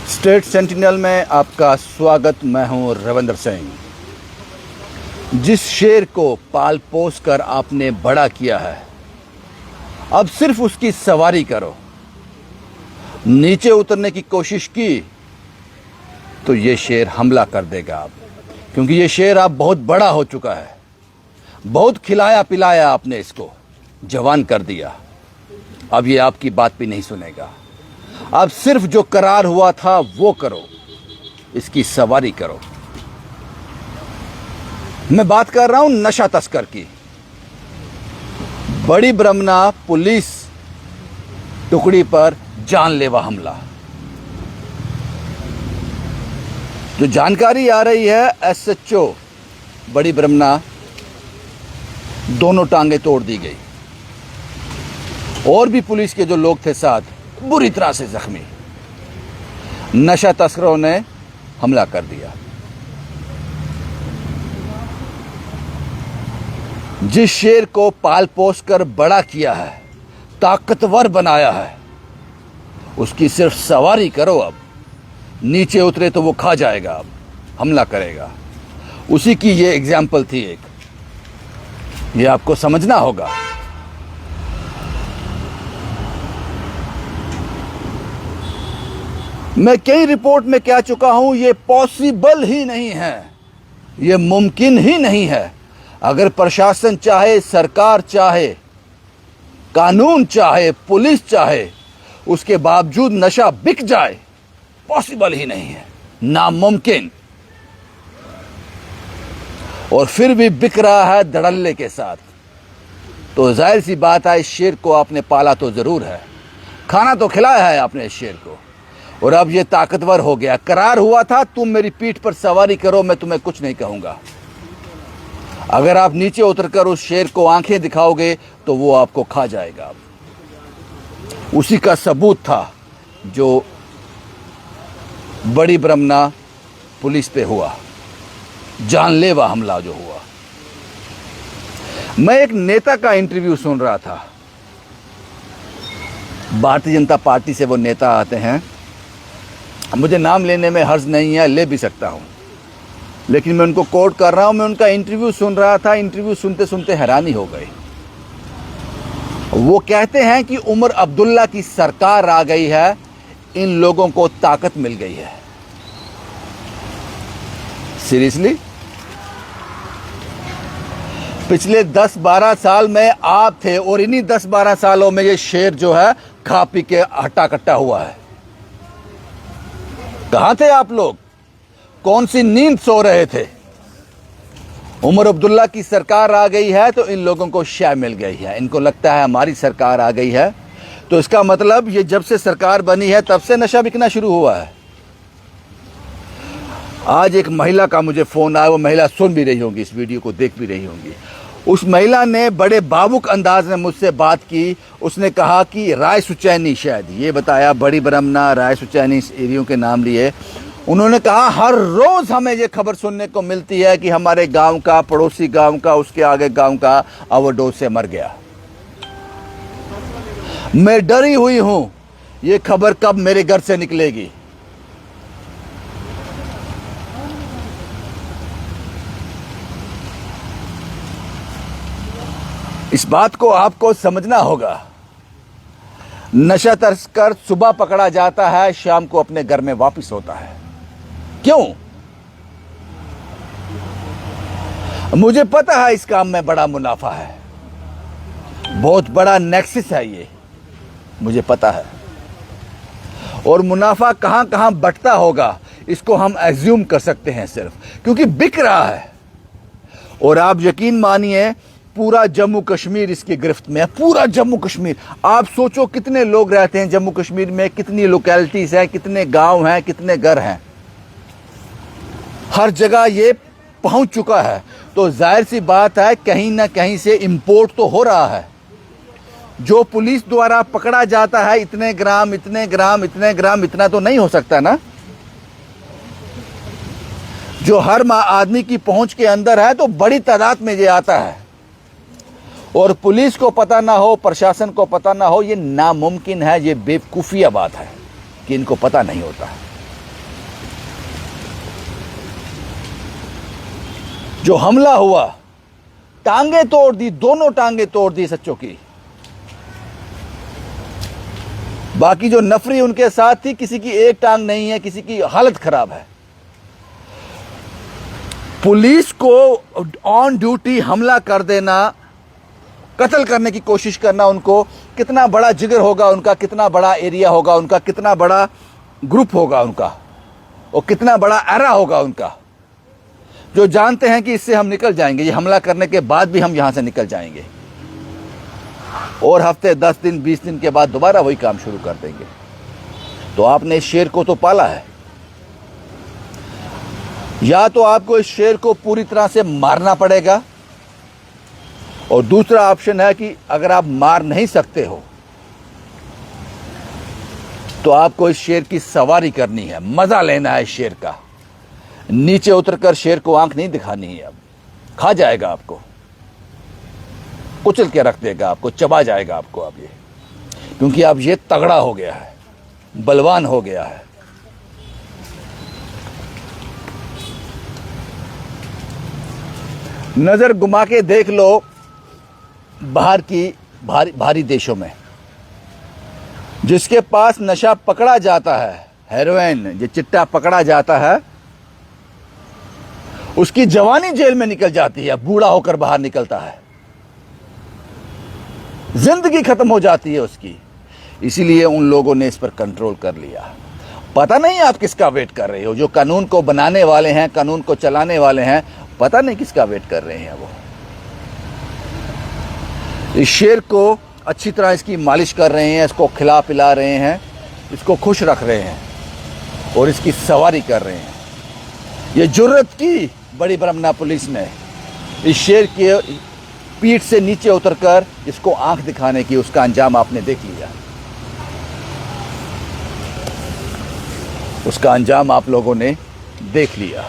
State sentinel में आपका स्वागत। मैं हूं रविंद्र सिंह। जिस शेर को पाल पोस कर आपने बड़ा किया है, अब सिर्फ उसकी सवारी करो। नीचे उतरने की कोशिश की तो ये शेर हमला कर देगा आप, क्योंकि ये शेर आप बहुत बड़ा हो चुका है। बहुत खिलाया पिलाया आपने इसको, जवान कर दिया। अब ये आपकी बात भी नहीं सुनेगा। अब सिर्फ जो करार हुआ था वो करो, इसकी सवारी करो। मैं बात कर रहा हूं नशा तस्कर की। बड़ी ब्रह्मना पुलिस टुकड़ी पर जानलेवा हमला। जो जानकारी आ रही है, एसएचओ बड़ी ब्रह्मना दोनों टांगे तोड़ दी गई। और भी पुलिस के जो लोग थे साथ बुरी तरह से जख्मी। नशा तस्करों ने हमला कर दिया। जिस शेर को पाल पोस कर बड़ा किया है, ताकतवर बनाया है, उसकी सिर्फ सवारी करो। अब नीचे उतरे तो वो खा जाएगा, अब हमला करेगा। उसी की ये एग्जाम्पल थी एक। ये आपको समझना होगा। मैं कई रिपोर्ट में कह चुका हूं, ये पॉसिबल ही नहीं है, ये मुमकिन ही नहीं है। अगर प्रशासन चाहे, सरकार चाहे, कानून चाहे, पुलिस चाहे, उसके बावजूद नशा बिक जाए, पॉसिबल ही नहीं है, नामुमकिन। और फिर भी बिक रहा है धड़ल्ले के साथ। तो जाहिर सी बात है, इस शेर को आपने पाला तो जरूर है, खाना तो खिलाया है आपने इस शेर को, और अब ये ताकतवर हो गया। करार हुआ था, तुम मेरी पीठ पर सवारी करो, मैं तुम्हें कुछ नहीं कहूंगा। अगर आप नीचे उतरकर उस शेर को आंखें दिखाओगे तो वो आपको खा जाएगा। उसी का सबूत था जो बड़ी ब्रह्मना पुलिस पे हुआ, जानलेवा हमला जो हुआ। मैं एक नेता का इंटरव्यू सुन रहा था। भारतीय जनता पार्टी से वो नेता आते हैं, मुझे नाम लेने में हर्ज नहीं है, ले भी सकता हूं, लेकिन मैं उनको कोट कर रहा हूं। मैं उनका इंटरव्यू सुन रहा था। इंटरव्यू सुनते सुनते हैरानी हो गई। वो कहते हैं कि उमर अब्दुल्ला की सरकार आ गई है, इन लोगों को ताकत मिल गई है। सीरियसली? पिछले 10-12 साल में आप थे, और इन्हीं 10-12 सालों में ये शेर जो है खा पी के हट्टा कट्टा हुआ है। कहां थे आप लोग? कौन सी नींद सो रहे थे? उमर अब्दुल्ला की सरकार आ गई है तो इन लोगों को शय मिल गई है। इनको लगता है हमारी सरकार आ गई है, तो इसका मतलब ये जब से सरकार बनी है तब से नशा बिकना शुरू हुआ है। आज एक महिला का मुझे फोन आया, वो महिला सुन भी रही होंगी, इस वीडियो को देख भी रही होंगी। उस महिला ने बड़े भावुक अंदाज में मुझसे बात की। उसने कहा कि राय सुचैनी, शायद ये बताया, बड़ी ब्रह्मना, राय सुचैनी, इस एरियो के नाम लिए। उन्होंने कहा हर रोज हमें ये खबर सुनने को मिलती है कि हमारे गांव का, पड़ोसी गांव का, उसके आगे गांव का ओवरडोज से मर गया। मैं डरी हुई हूं, ये खबर कब मेरे घर से निकलेगी। इस बात को आपको समझना होगा। नशा तस्कर सुबह पकड़ा जाता है, शाम को अपने घर में वापस होता है। क्यों? मुझे पता है इस काम में बड़ा मुनाफा है, बहुत बड़ा नेक्सस है ये, मुझे पता है। और मुनाफा कहां कहां बंटता होगा इसको हम एज्यूम कर सकते हैं, सिर्फ क्योंकि बिक रहा है। और आप यकीन मानिए, पूरा जम्मू कश्मीर इसकी गिरफ्त में है, पूरा जम्मू कश्मीर। आप सोचो कितने लोग रहते हैं जम्मू कश्मीर में, कितनी लोकेलिटीज हैं, कितने गांव हैं, कितने घर हैं, हर जगह ये पहुंच चुका है। तो जाहिर सी बात है, कहीं ना कहीं से इंपोर्ट तो हो रहा है। जो पुलिस द्वारा पकड़ा जाता है, इतने ग्राम, इतने ग्राम, इतने ग्राम, इतना तो नहीं हो सकता ना। जो हर आदमी की पहुंच के अंदर है, तो बड़ी तादाद में ये आता है। और पुलिस को पता ना हो, प्रशासन को पता ना हो, ये नामुमकिन है। ये बेवकूफिया बात है कि इनको पता नहीं होता। जो हमला हुआ, टांगे तोड़ दी, दोनों टांगे तोड़ दी सच्चों की। बाकी जो नफरी उनके साथ थी, किसी की एक टांग नहीं है, किसी की हालत खराब है। पुलिस को ऑन ड्यूटी हमला कर देना, कत्ल करने की कोशिश करना, उनको कितना बड़ा जिगर होगा उनका, कितना बड़ा एरिया होगा उनका, कितना बड़ा ग्रुप होगा उनका, और कितना बड़ा एरा होगा उनका, जो जानते हैं कि इससे हम निकल जाएंगे, ये हमला करने के बाद भी हम यहां से निकल जाएंगे, और हफ्ते 10 दिन 20 दिन के बाद दोबारा वही काम शुरू कर देंगे। तो आपने इस शेर को तो पाला है, या तो आपको इस शेर को पूरी तरह से मारना पड़ेगा, और दूसरा ऑप्शन है कि अगर आप मार नहीं सकते हो तो आपको इस शेर की सवारी करनी है, मजा लेना है इस शेर का। नीचे उतरकर शेर को आंख नहीं दिखानी है, अब खा जाएगा आपको, कुचल के रख देगा आपको, चबा जाएगा आपको अब ये, क्योंकि अब ये तगड़ा हो गया है, बलवान हो गया है। नजर घुमा के देख लो बाहर की भारी देशों में, जिसके पास नशा पकड़ा जाता है, हेरोइन, जो चिट्टा पकड़ा जाता है, उसकी जवानी जेल में निकल जाती है, बूढ़ा होकर बाहर निकलता है, जिंदगी खत्म हो जाती है उसकी। इसीलिए उन लोगों ने इस पर कंट्रोल कर लिया। पता नहीं आप किसका वेट कर रहे हो, जो कानून को बनाने वाले हैं, कानून को चलाने वाले हैं, पता नहीं किसका वेट कर रहे हैं वो। इस शेर को अच्छी तरह इसकी मालिश कर रहे हैं, इसको खिला पिला रहे हैं, इसको खुश रख रहे हैं, और इसकी सवारी कर रहे हैं। ये जुर्रत की बड़ी ब्रह्मना पुलिस ने इस शेर के पीठ से नीचे उतरकर इसको आंख दिखाने की, उसका अंजाम आपने देख लिया। उसका अंजाम आप लोगों ने देख लिया।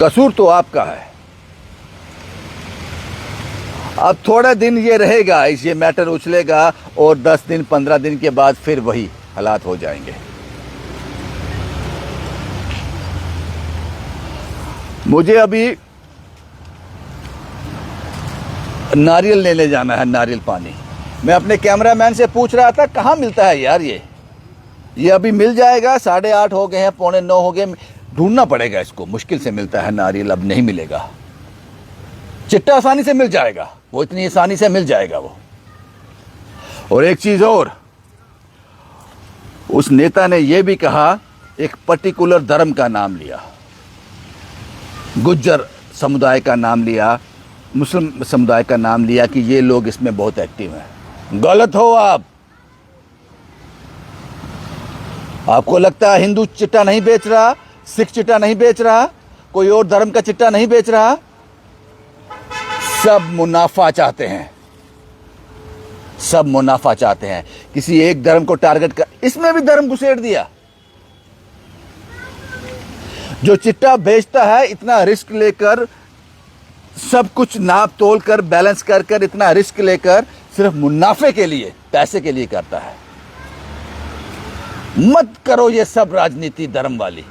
कसूर तो आपका है। अब थोड़ा दिन ये रहेगा, ये मैटर उछलेगा, और 10 दिन 15 दिन के बाद फिर वही हालात हो जाएंगे। मुझे अभी नारियल लेने जाना है, नारियल पानी। मैं अपने कैमरामैन से पूछ रहा था कहाँ मिलता है यार ये अभी मिल जाएगा, 8:30 हो गए हैं, 8:45 हो गए, ढूंढना पड़ेगा इसको, मुश्किल से मिलता है नारियल, अब नहीं मिलेगा। चिट्टा आसानी से मिल जाएगा, वो इतनी आसानी से मिल जाएगा वो। और एक चीज और, उस नेता ने यह भी कहा, एक पर्टिकुलर धर्म का नाम लिया, गुज्जर समुदाय का नाम लिया, मुस्लिम समुदाय का नाम लिया कि ये लोग इसमें बहुत एक्टिव हैं। गलत हो आप। आपको लगता है हिंदू चिट्टा नहीं बेच रहा, सिख चिट्टा नहीं बेच रहा, कोई और धर्म का चिट्टा नहीं बेच रहा? सब मुनाफा चाहते हैं, सब मुनाफा चाहते हैं। किसी एक धर्म को टारगेट कर, इसमें भी धर्म घुसेड़ दिया। जो चिट्टा बेचता है, इतना रिस्क लेकर, सब कुछ नाप तोल कर, बैलेंस कर कर, इतना रिस्क लेकर, सिर्फ मुनाफे के लिए, पैसे के लिए करता है। मत करो ये सब राजनीति धर्म वाली।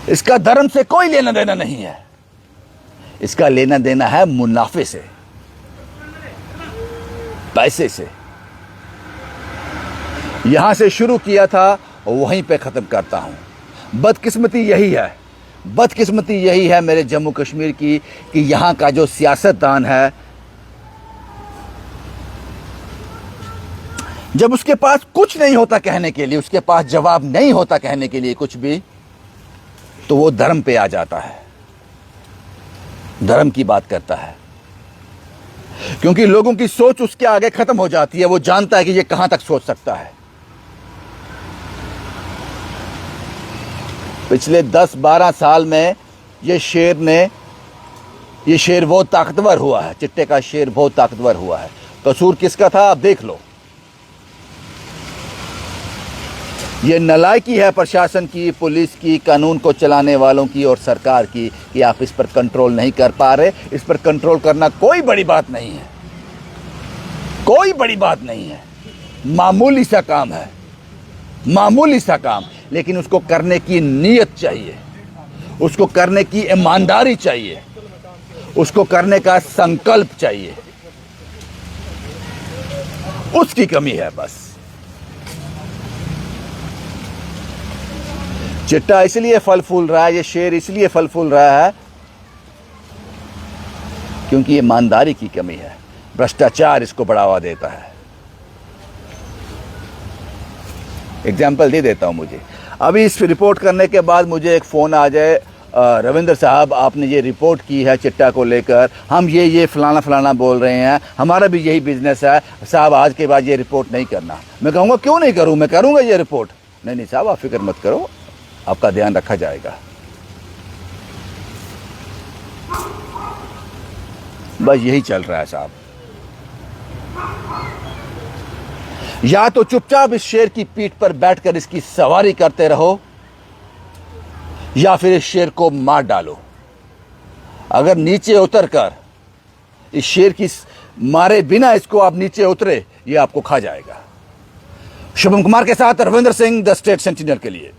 इसका धर्म से कोई लेना देना नहीं है, इसका लेना देना है मुनाफे से, पैसे से। यहां से शुरू किया था, वहीं पे खत्म करता हूं। बदकिस्मती यही है, बदकिस्मती यही है मेरे जम्मू कश्मीर की, कि यहां का जो सियासतदान है, जब उसके पास कुछ नहीं होता कहने के लिए, उसके पास जवाब नहीं होता कहने के लिए कुछ भी, तो वो धर्म पे आ जाता है, धर्म की बात करता है। क्योंकि लोगों की सोच उसके आगे खत्म हो जाती है, वो जानता है कि ये कहां तक सोच सकता है। पिछले 10-12 साल में ये शेर बहुत ताकतवर हुआ है, चिट्टे का शेर बहुत ताकतवर हुआ है। कसूर किसका था आप देख लो। ये नालायकी है प्रशासन की, पुलिस की, कानून को चलाने वालों की और सरकार की, कि आप इस पर कंट्रोल नहीं कर पा रहे। इस पर कंट्रोल करना कोई बड़ी बात नहीं है, कोई बड़ी बात नहीं है। मामूली सा काम है, मामूली सा काम, लेकिन उसको करने की नीयत चाहिए, उसको करने की ईमानदारी चाहिए, उसको करने का संकल्प चाहिए। उसकी कमी है बस। चिट्टा इसलिए फल फूल रहा है, ये शेर इसलिए फल फूल रहा है क्योंकि ईमानदारी की कमी है। भ्रष्टाचार इसको बढ़ावा देता है। एग्जाम्पल दे देता हूं। मुझे अभी इस रिपोर्ट करने के बाद मुझे एक फ़ोन आ जाए, रविंद्र साहब आपने ये रिपोर्ट की है चिट्टा को लेकर, हम ये फलाना फलाना बोल रहे हैं, हमारा भी यही बिजनेस है साहब, आज के बाद ये रिपोर्ट नहीं करना। मैं कहूँगा क्यों नहीं करूँ, मैं करूँगा ये रिपोर्ट। नहीं साहब, आप फिक्र मत करो, आपका ध्यान रखा जाएगा। बस यही चल रहा है साहब। या तो चुपचाप इस शेर की पीठ पर बैठकर इसकी सवारी करते रहो, या फिर इस शेर को मार डालो। अगर नीचे उतरकर इस शेर की मारे बिना इसको आप नीचे उतरे, ये आपको खा जाएगा। शुभम कुमार के साथ Ravindra Singh, the state sentinel के लिए।